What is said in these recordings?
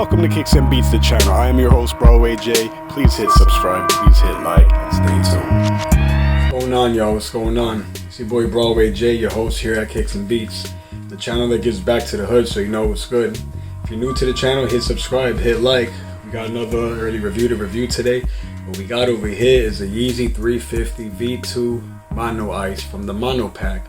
Welcome to Kicks and Beats, the channel. I am your host, Broadway J. Please hit subscribe, please hit like, and stay tuned. What's going on, y'all? What's going on? It's your boy Broadway J, your host here at Kicks and Beats, the channel that gives back to the hood so you know what's good. If you're new to the channel, hit subscribe, hit like. We got another early review to review today. What we got over here is a Yeezy 350 V2 Mono Ice from the Mono Pack.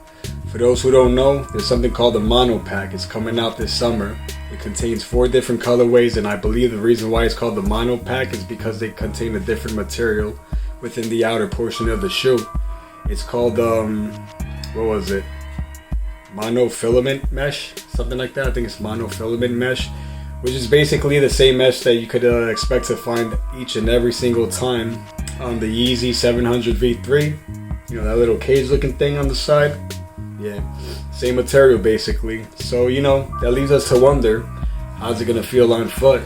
For those who don't know, there's something called the Mono Pack. It's coming out this summer. It contains 4 different colorways, and I believe the reason why it's called the Mono Pack is because they contain a different material within the outer portion of the shoe. It's called, what was it? Monofilament mesh? Something like that. I think it's monofilament mesh, which is basically the same mesh that you could expect to find each and every single time on the Yeezy 700 V3. You know, that little cage looking thing on the side? Yeah, same material basically. So, you know, that leaves us to wonder, how's it gonna feel on foot?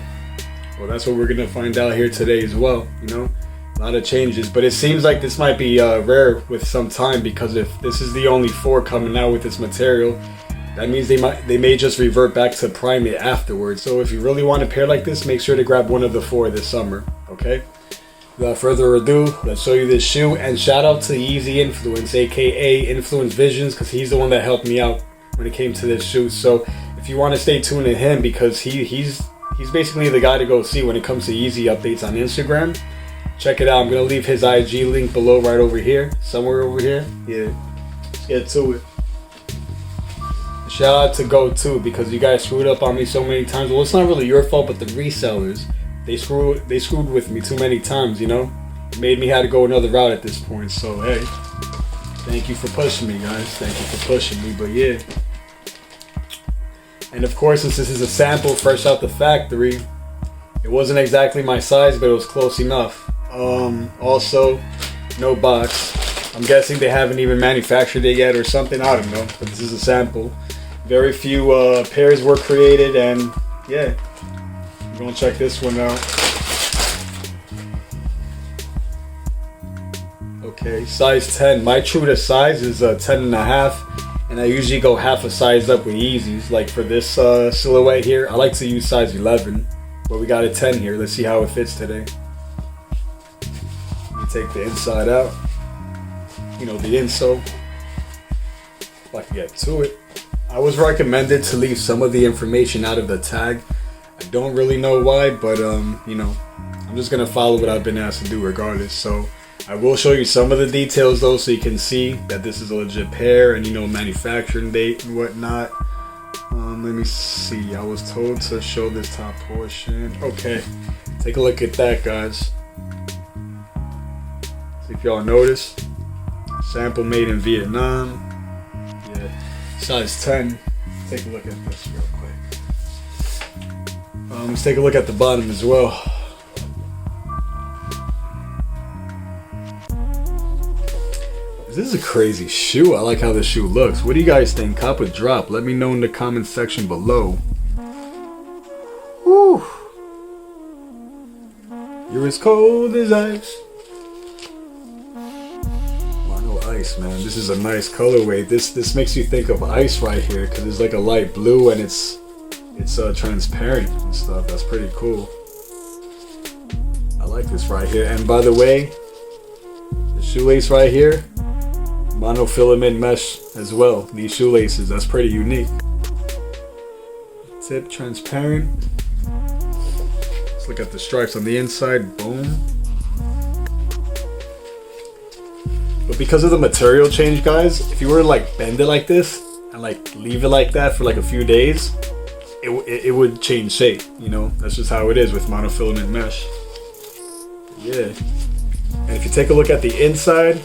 Well, that's what we're gonna find out here today as well. You know, a lot of changes, but it seems like this might be rare with some time, because if this is the only 4 coming out with this material, that means they may just revert back to Primate afterwards. So if you really want a pair like this, make sure to grab one of the 4 this summer, okay? Without further ado, let's show you this shoe. And shout out to Yeezy Influence, aka Influence Visions, because he's the one that helped me out when it came to this shoe. So if you want to stay tuned to him, because he's basically the guy to go see when it comes to Yeezy updates on Instagram. Check it out. I'm gonna leave his IG link below, right over here, somewhere over here. Yeah, let's get to it. Shout out to Go too, because you guys screwed up on me so many times. Well, it's not really your fault, but the resellers, they screwed with me too many times, you know? It made me have to go another route at this point. So hey, thank you for pushing me, guys. Thank you for pushing me. But yeah. And of course, since this is a sample fresh out the factory, it wasn't exactly my size, but it was close enough. Also, no box. I'm guessing they haven't even manufactured it yet or something. I don't know. But this is a sample. Very few pairs were created, and yeah. We're gonna check this one out. Okay, size 10. My true to size is 10.5, and I usually go half a size up with Yeezys. Like for this silhouette here, I like to use size 11, but we got a 10 here. Let's see how it fits today. Let me take the inside out. You know, the insole. If I can get to it. I was recommended to leave some of the information out of the tag. I don't really know why, but you know, I'm just gonna follow what I've been asked to do regardless. So I will show you some of the details though, so you can see that this is a legit pair, and you know, manufacturing date and whatnot. Let me see. I was told to show this top portion. Okay, take a look at that, guys. See if y'all notice. Sample made in Vietnam. Yeah, size 10. Take a look at this real quick. Let's take a look at the bottom as well. This is a crazy shoe. I like how the shoe looks. What do you guys think? Cop a drop. Let me know in the comment section below. Woo! You're as cold as ice. Mono Ice, man. This is a nice colorway. This makes you think of ice right here, because it's like a light blue and it's transparent and stuff. That's pretty cool. I like this right here. And by the way, the shoelace right here, monofilament mesh as well. These shoelaces, that's pretty unique. Tip transparent. Let's look at the stripes on the inside. Boom. But because of the material change, guys, if you were to like bend it like this and like leave it like that for like a few days, it would change shape, you know? That's just how it is with monofilament mesh. Yeah. And if you take a look at the inside,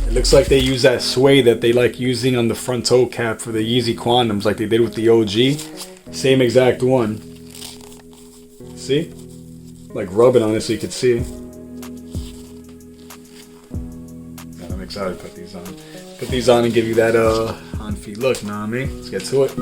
it looks like they use that suede that they like using on the front toe cap for the Yeezy Quantums, like they did with the OG. Same exact one. See? Like rubbing on it so you can see. God, I'm excited to put these on. Put these on and give you that on feet look, know what I mean? Let's get to it.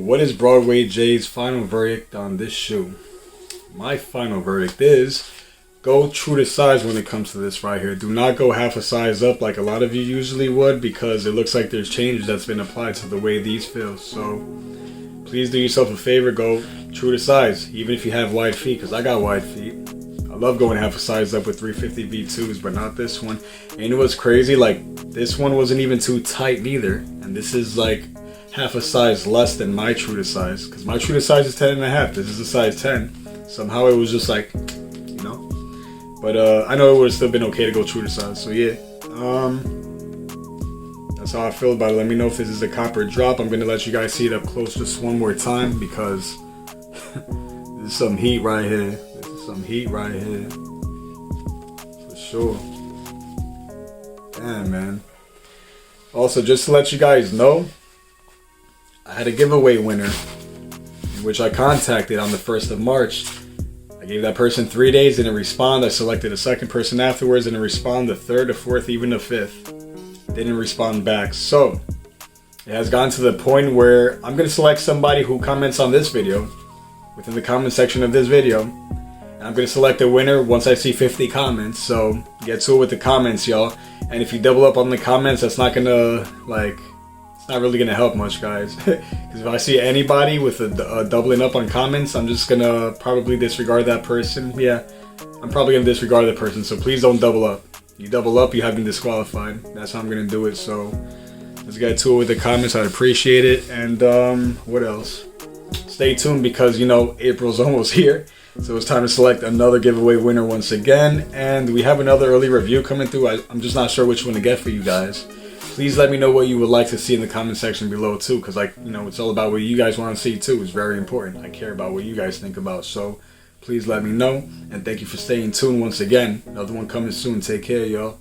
what is Broadway J's final verdict on this shoe? My final verdict is go true to size when it comes to this right here. Do not go half a size up like a lot of you usually would, because it looks like there's changes that's been applied to the way these feel. So please do yourself a favor, go true to size, even if you have wide feet, because I got wide feet. I love going half a size up with 350 V2s, but not this one. And it was crazy, like this one wasn't even too tight neither, and this is like half a size less than my true to size, because my true to size is 10.5. This is a size 10. Somehow it was just like, you know. But I know it would have still been okay to go true to size. So yeah, that's how I feel about it. Let me know if this is a copper drop. I'm gonna let you guys see it up close just one more time, because this is some heat right here. This is some heat right here, for sure. Damn, man. Also, just to let you guys know, I had a giveaway winner, in which I contacted on the 1st of March. I gave that person 3 days, didn't respond. I selected a second person afterwards, didn't respond. The third, the fourth, even the fifth didn't respond back. So it has gotten to the point where I'm going to select somebody who comments on this video within the comment section of this video, and I'm going to select a winner once I see 50 comments. So get to it with the comments, y'all. And if you double up on the comments, that's not going to, like, it's not really going to help much, guys. Because if I see anybody with a doubling up on comments, I'm just going to probably disregard that person. Yeah, I'm probably going to disregard that person. So please don't double up. You double up, you have been disqualified. That's how I'm going to do it. So let's get to it with the comments. I'd appreciate it. And what else? Stay tuned, because, you know, April's almost here. So it's time to select another giveaway winner once again. And we have another early review coming through. I'm just not sure which one to get for you guys. Please let me know what you would like to see in the comment section below too, because, like, you know, it's all about what you guys want to see too. It's very important. I care about what you guys think about. So please let me know. And thank you for staying tuned once again. Another one coming soon. Take care, y'all.